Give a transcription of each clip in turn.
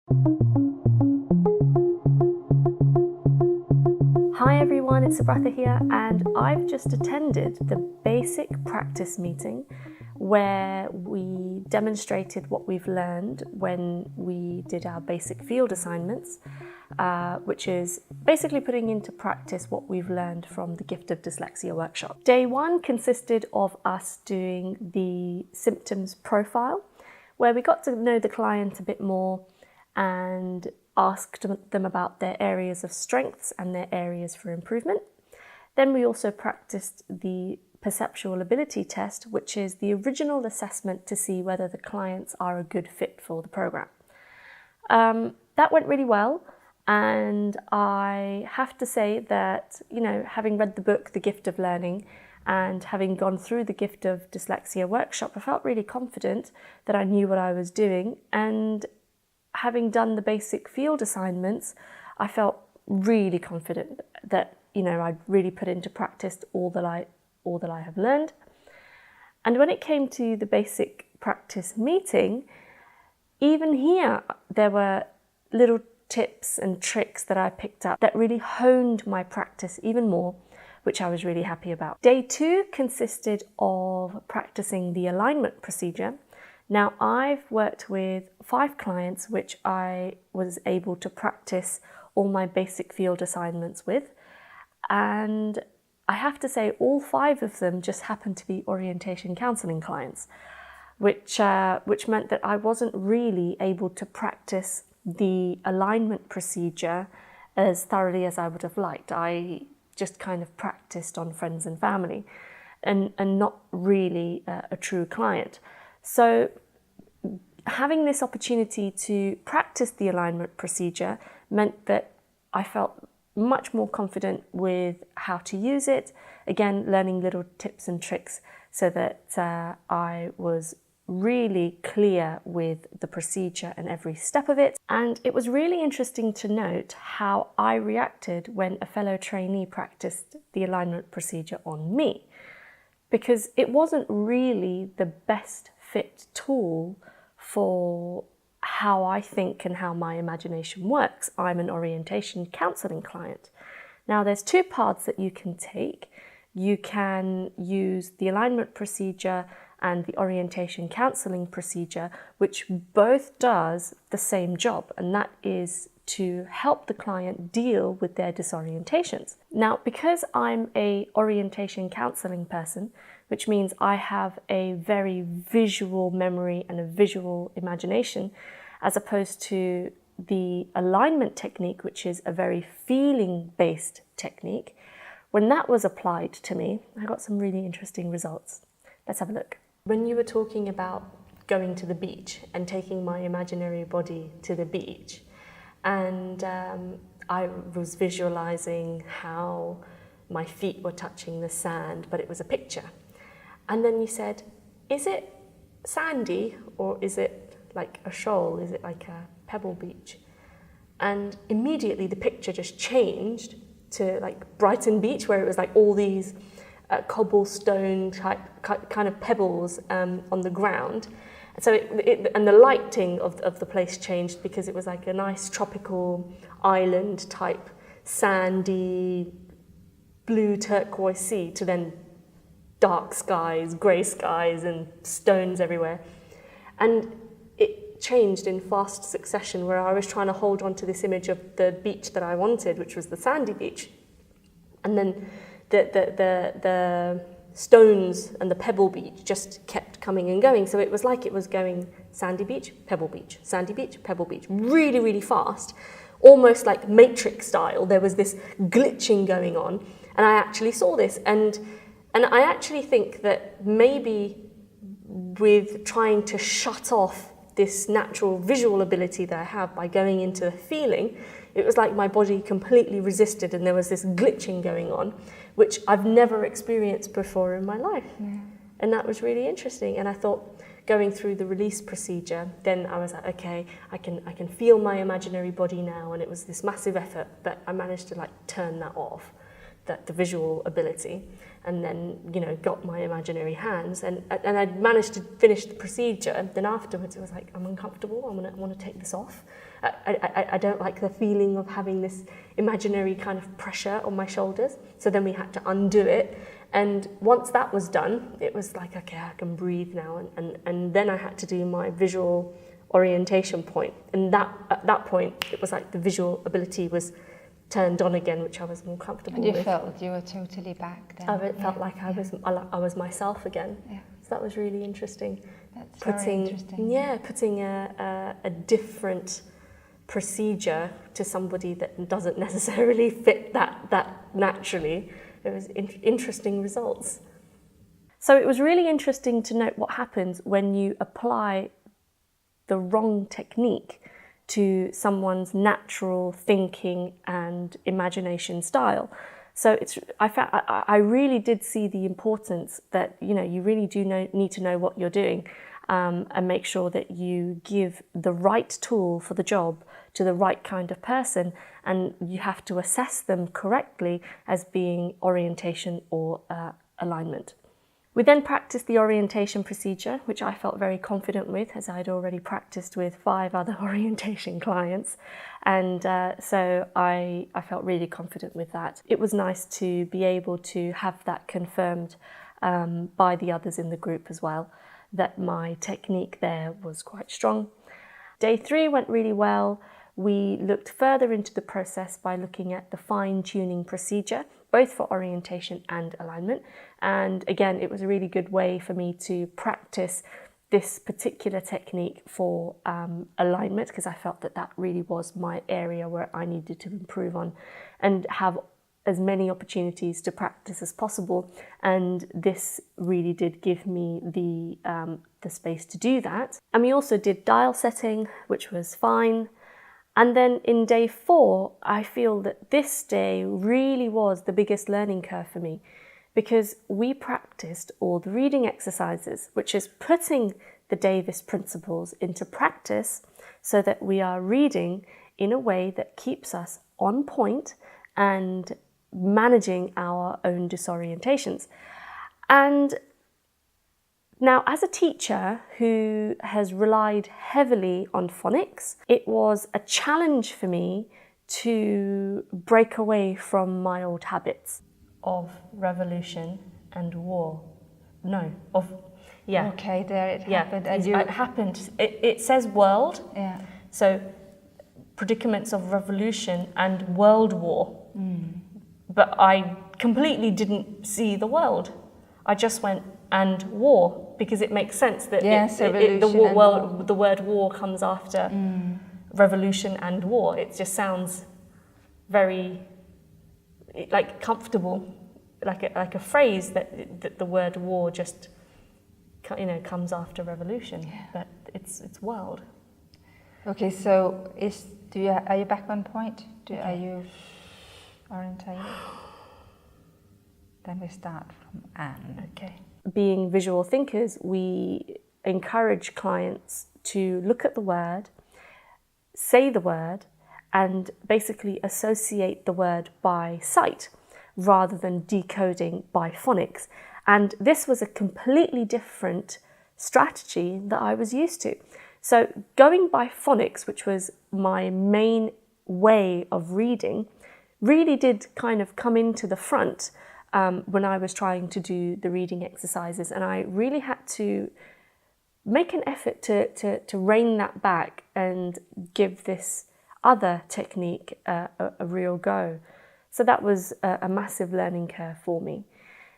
Hi everyone, it's Subratha here, and I've just attended the basic practice meeting where we demonstrated what we've learned when we did our basic field assignments, which is basically putting into practice what we've learned from the Gift of Dyslexia workshop. Day one consisted of us doing the symptoms profile, where we got to know the client a bit more and asked them about their areas of strengths and their areas for improvement. Then we also practiced the perceptual ability test, which is the original assessment to see whether the clients are a good fit for the program. That went really well, and I have to say that, having read the book, The Gift of Learning, and having gone through the Gift of Dyslexia workshop, I felt really confident that I knew what I was doing, and having done the basic field assignments, I felt really confident that I'd really put into practice all that I have learned. And when it came to the basic practice meeting, even here there were little tips and tricks that I picked up that really honed my practice even more, which I was really happy about. Day two consisted of practicing the alignment procedure. Now, I've worked with 5 clients which I was able to practice all my basic field assignments with, and I have to say all 5 of them just happened to be orientation counselling clients, which meant that I wasn't really able to practice the alignment procedure as thoroughly as I would have liked. I just kind of practiced on friends and family and not really a true client. So having this opportunity to practice the alignment procedure meant that I felt much more confident with how to use it. Again, learning little tips and tricks so that I was really clear with the procedure and every step of it. And it was really interesting to note how I reacted when a fellow trainee practiced the alignment procedure on me, because it wasn't really the best fit tool for how I think and how my imagination works. I'm an orientation counselling client. Now, there's 2 paths that you can take. You can use the alignment procedure and the orientation counselling procedure, which both does the same job, and that is to help the client deal with their disorientations. Now, because I'm an orientation counselling person, which means I have a very visual memory and a visual imagination, as opposed to the alignment technique, which is a very feeling-based technique, when that was applied to me, I got some really interesting results. Let's have a look. When you were talking about going to the beach and taking my imaginary body to the beach, and I was visualizing how my feet were touching the sand, but it was a picture. And then you said, is it sandy or is it like a shoal? Is it like a pebble beach? And immediately the picture just changed to like Brighton Beach, where it was like all these cobblestone type kind of pebbles on the ground. And so and the lighting of the place changed because it was like a nice tropical island type sandy blue turquoise sea to then dark skies, grey skies and stones everywhere. And it changed in fast succession, where I was trying to hold on to this image of the beach that I wanted, which was the sandy beach. And then the stones and the pebble beach just kept coming and going. So it was like it was going sandy beach, pebble beach, sandy beach, pebble beach, really, really fast, almost like Matrix style. There was this glitching going on, and I actually saw this. And I actually think that maybe with trying to shut off this natural visual ability that I have by going into the feeling, it was like my body completely resisted and there was this glitching going on, which I've never experienced before in my life. Yeah. And that was really interesting. And I thought, going through the release procedure, then I was like, okay, I can feel my imaginary body now, and it was this massive effort, but I managed to like turn that off, the visual ability, and then got my imaginary hands, and I managed to finish the procedure. Then afterwards it was like, I'm uncomfortable, I want to take this off, I don't like the feeling of having this imaginary kind of pressure on my shoulders. So then we had to undo it. And once that was done, it was like, okay, I can breathe now. And then I had to do my visual orientation point. And at that point, it was like the visual ability was turned on again, which I was more comfortable with. And you felt you were totally back then? I felt like I was myself again. Yeah. So that was really interesting. That's very interesting. Yeah, putting a different procedure to somebody that doesn't necessarily fit that naturally. It was interesting results. So it was really interesting to note what happens when you apply the wrong technique to someone's natural thinking and imagination style. So I really did see the importance that, you know, you really do need to know what you're doing, and make sure that you give the right tool for the job to the right kind of person, and you have to assess them correctly as being orientation or alignment. We then practiced the orientation procedure, which I felt very confident with, as I'd already practiced with 5 other orientation clients. And so I felt really confident with that. It was nice to be able to have that confirmed by the others in the group as well, that my technique there was quite strong. Day 3 went really well. We looked further into the process by looking at the fine-tuning procedure, both for orientation and alignment. And again, it was a really good way for me to practice this particular technique for alignment, because I felt that really was my area where I needed to improve on and have as many opportunities to practice as possible. And this really did give me the space to do that. And we also did dial setting, which was fine. And then in day 4, I feel that this day really was the biggest learning curve for me, because we practiced all the reading exercises, which is putting the Davis principles into practice so that we are reading in a way that keeps us on point and managing our own disorientations. And now, as a teacher who has relied heavily on phonics, it was a challenge for me to break away from my old habits of revolution and war. Okay, there it happened. And it happened. It says world. Yeah. So predicaments of revolution and world war. But I completely didn't see the world. I just went and war, because it makes sense that the word war comes after revolution and war. It just sounds very like comfortable, like a phrase that the word war just, you know, comes after revolution. Yeah. But it's world. Okay, so are you back on point? Are you orientated? Then we start from Anne. Okay. Being visual thinkers, we encourage clients to look at the word, say the word, and basically associate the word by sight rather than decoding by phonics. And this was a completely different strategy that I was used to. So going by phonics, which was my main way of reading, really did kind of come into the front when I was trying to do the reading exercises, and I really had to make an effort to rein that back and give this other technique a real go. So that was a massive learning curve for me.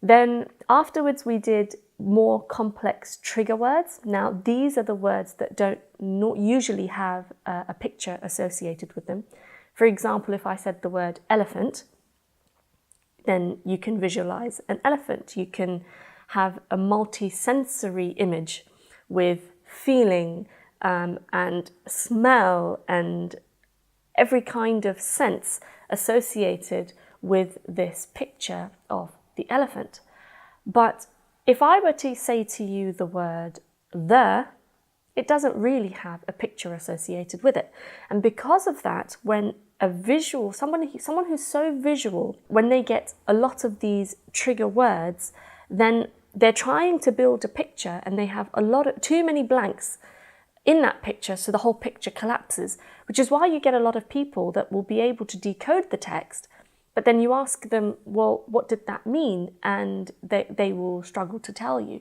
Then afterwards we did more complex trigger words. Now these are the words that don't usually have a picture associated with them. For example, if I said the word elephant, then you can visualize an elephant. You can have a multi-sensory image with feeling and smell and every kind of sense associated with this picture of the elephant. But if I were to say to you the word it doesn't really have a picture associated with it. And because of that, when someone who's so visual, when they get a lot of these trigger words, then they're trying to build a picture and they have too many blanks in that picture, so the whole picture collapses, which is why you get a lot of people that will be able to decode the text, but then you ask them, well, what did that mean? And they will struggle to tell you.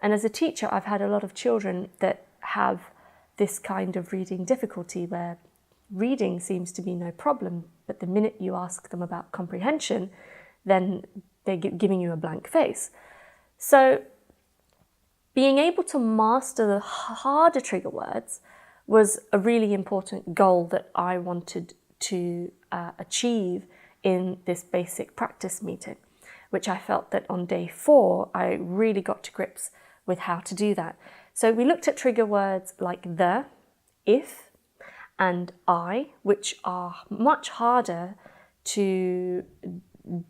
And as a teacher, I've had a lot of children that have this kind of reading difficulty where reading seems to be no problem, but the minute you ask them about comprehension, then they're giving you a blank face. So being able to master the harder trigger words was a really important goal that I wanted to achieve in this basic practice meeting, which I felt that on day 4, I really got to grips with how to do that. So we looked at trigger words like the, if, and I, which are much harder to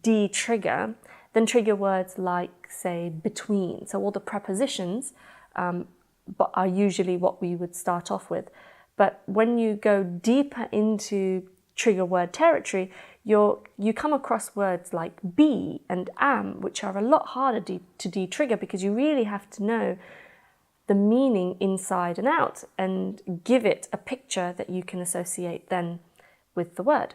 de-trigger than trigger words like, say, between. So all the prepositions but are usually what we would start off with. But when you go deeper into trigger word territory, you come across words like be and am, which are a lot harder to de-trigger because you really have to know the meaning inside and out and give it a picture that you can associate then with the word.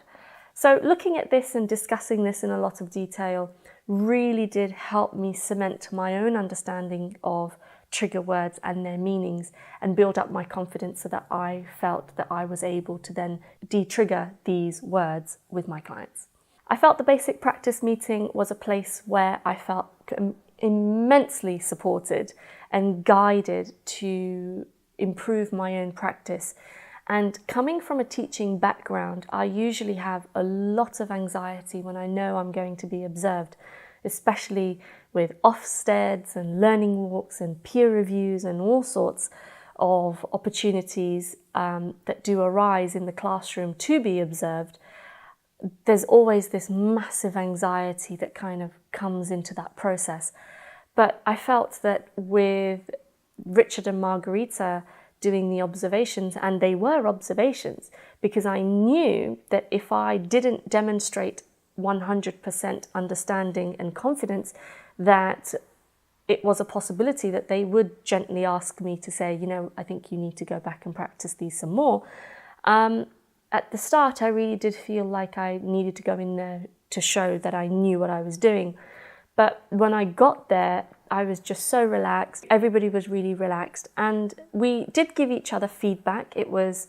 So looking at this and discussing this in a lot of detail really did help me cement my own understanding of trigger words and their meanings and build up my confidence so that I felt that I was able to then de-trigger these words with my clients. I felt the basic practice meeting was a place where I felt immensely supported and guided to improve my own practice. And coming from a teaching background, I usually have a lot of anxiety when I know I'm going to be observed, especially with Ofsteds and learning walks and peer reviews and all sorts of opportunities that do arise in the classroom to be observed. There's always this massive anxiety that kind of comes into that process. But I felt that with Richard and Margarita doing the observations, and they were observations, because I knew that if I didn't demonstrate 100% understanding and confidence, that it was a possibility that they would gently ask me to say, I think you need to go back and practice these some more. At the start, I really did feel like I needed to go in there to show that I knew what I was doing. But when I got there, I was just so relaxed. Everybody was really relaxed. And we did give each other feedback. It was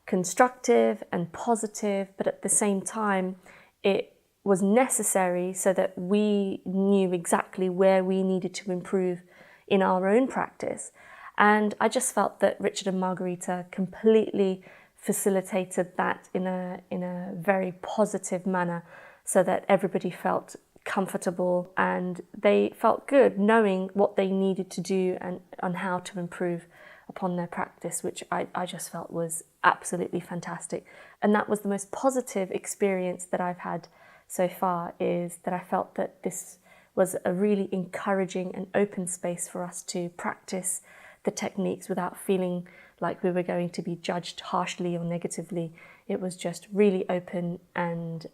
constructive and positive, but at the same time, it was necessary so that we knew exactly where we needed to improve in our own practice. And I just felt that Richard and Margarita completely facilitated that in a very positive manner so that everybody felt comfortable and they felt good knowing what they needed to do and on how to improve upon their practice, which I just felt was absolutely fantastic. And that was the most positive experience that I've had so far, is that I felt that this was a really encouraging and open space for us to practice the techniques without feeling like we were going to be judged harshly or negatively. It was just really open and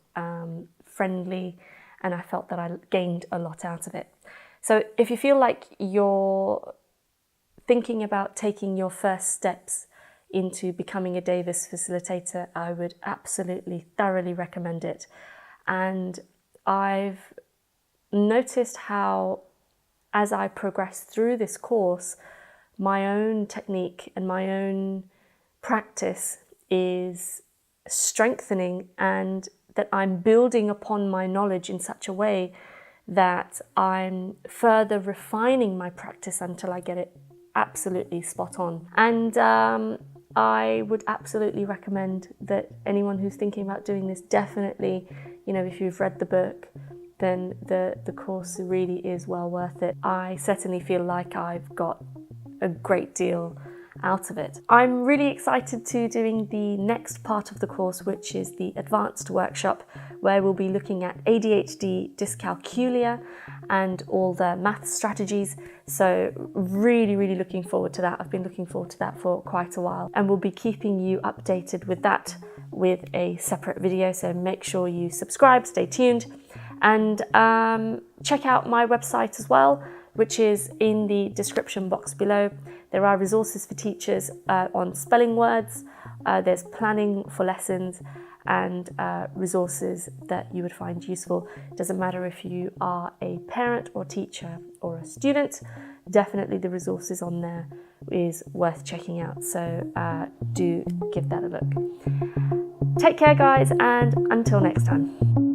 friendly, and I felt that I gained a lot out of it. So if you feel like you're thinking about taking your first steps into becoming a Davis facilitator, I would absolutely thoroughly recommend it. And I've noticed how, as I progress through this course, my own technique and my own practice is strengthening, and that I'm building upon my knowledge in such a way that I'm further refining my practice until I get it absolutely spot on. And I would absolutely recommend that anyone who's thinking about doing this, definitely, if you've read the book, then the course really is well worth it. I certainly feel like I've got a great deal out of it. I'm really excited to doing the next part of the course, which is the advanced workshop, where we'll be looking at ADHD, dyscalculia, and all the math strategies. So really looking forward to that. I've been looking forward to that for quite a while, and we'll be keeping you updated with that with a separate video. So make sure you subscribe, stay tuned, and check out my website as well, which is in the description box below. There are resources for teachers on spelling words, there's planning for lessons, and resources that you would find useful. Doesn't matter if you are a parent or teacher or a student, definitely the resources on there is worth checking out. So do give that a look. Take care, guys, and until next time.